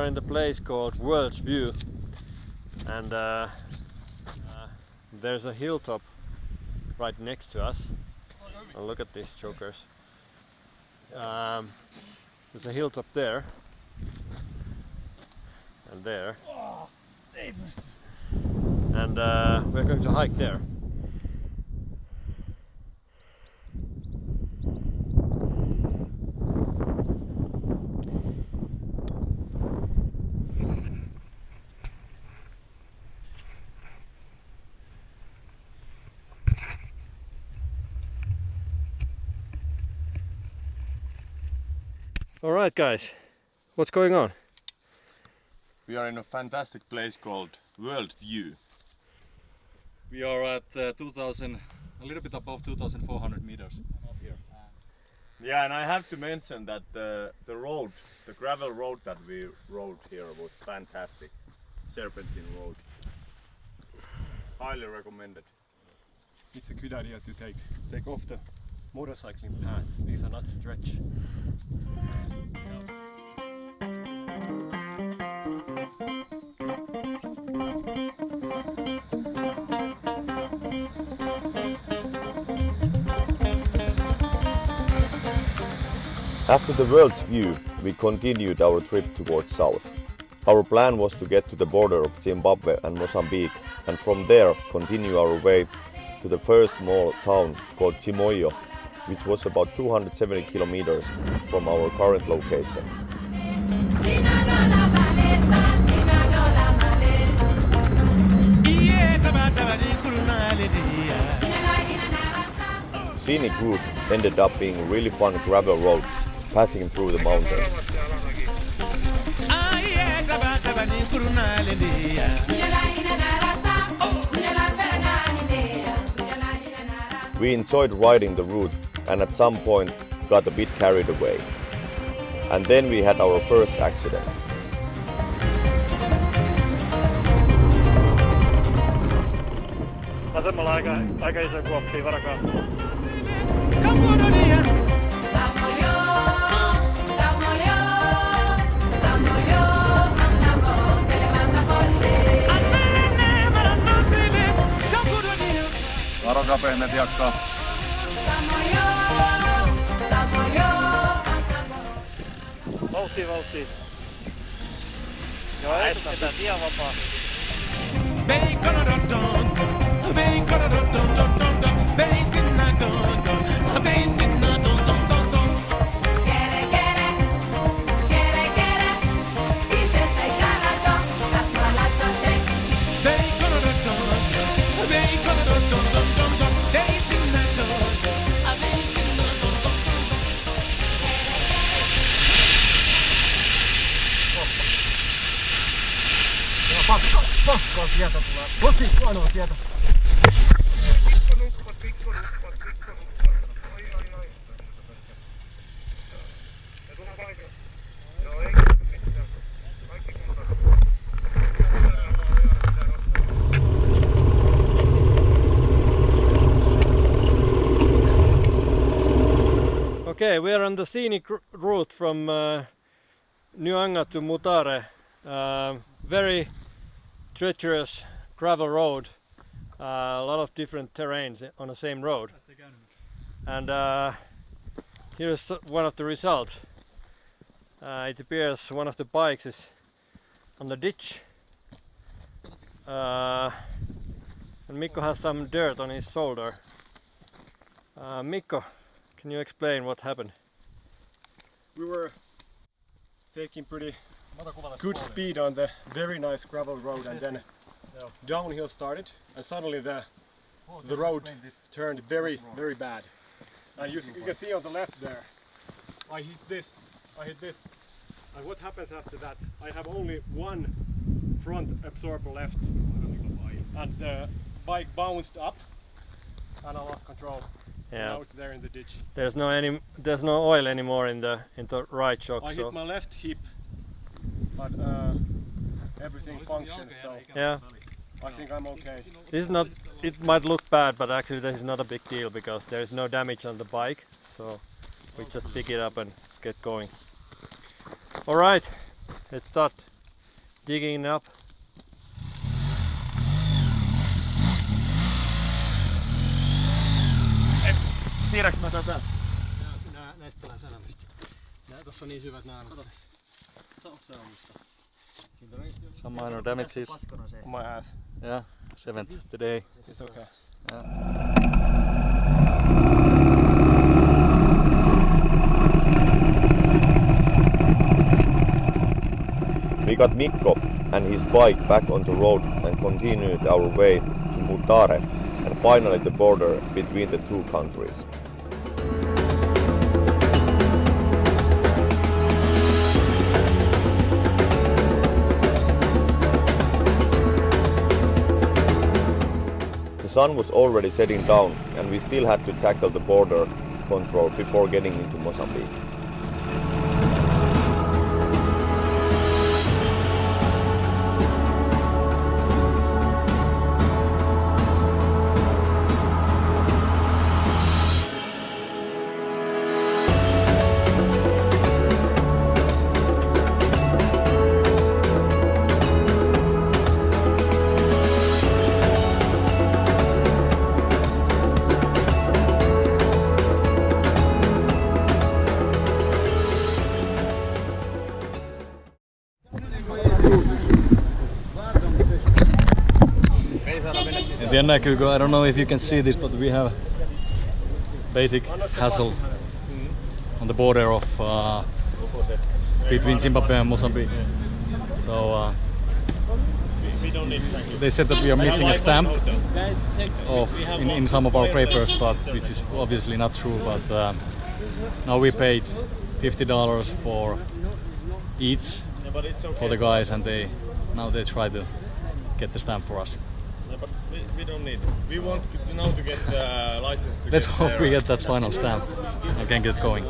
in the place called World's View, and there's a hilltop right next to us. And look at these jokers. There's a hilltop there and there, and we're going to hike there. Alright guys, what's going on? We are in a fantastic place called World View. We are at a little bit above 2,400 meters up here. Yeah, and I have to mention that the gravel road that we rode here was fantastic. Serpentine road. Highly recommended. It's a good idea to take off the motorcycling pads. These are not stretch. After the World's View, we continued our trip towards south. Our plan was to get to the border of Zimbabwe and Mozambique, and from there continue our way to the first small town called Chimoio, which was about 270 kilometers from our current location. Scenic route ended up being a really fun gravel road passing through the mountains. We enjoyed riding the route and at some point got a bit carried away. And then we had our first accident. Vasemmalla aika iso kuoppi, varakaa. Varokaa pehmeät jakkaa. Vauhtia, vauhtia. Joo, etukäteen ihan vapaa. Pakkaa sieltä tulee. Tosi huonoa sieltä. Pikku nuppat. Ai. Ja tuohon vaikea. Joo, ei mitään. Kaikki kunnossa. Okay, we are on the scenic route from Nyanga to Mutare. Very treacherous gravel road, a lot of different terrains on the same road, and here's one of the results. It appears one of the bikes is on the ditch, and Mikko has some dirt on his shoulder. Mikko, can you explain what happened? We were taking pretty good speed on the very nice gravel road, and then downhill started, and suddenly the road turned very bad. And you can see on the left there, I hit this, and what happens after that? I have only one front absorber left, and the bike bounced up, and I lost control. Yeah. Now it's there in the ditch. There's no oil anymore in the right shock. I hit my left hip, but everything functions, so yeah, I think I'm okay. this is not. It might look bad, but actually this is not a big deal because there is no damage on the bike, so we just pick it up and get going. All right, let's start. digging up. Siirräks mä tätä? Näistä tulee sanomista. Tossa on niin syvät naanat. Some minor damages. My ass. Yeah, 7th today. It's okay. We got Mikko and his bike back on the road and continued our way to Mutare and finally the border between the two countries. The sun was already setting down and we still had to tackle the border control before getting into Mozambique. In the Ennakugo, I don't know if you can see this, but we have basic hassle on the border of between Zimbabwe and Mozambique. So they said that we are missing a stamp in some of our papers, but which is obviously not true. But now we paid $50 for each for the guys, and now they try to get the stamp for us. But we don't need it. We want now to get the license to Let's hope we get that final stamp and can get going.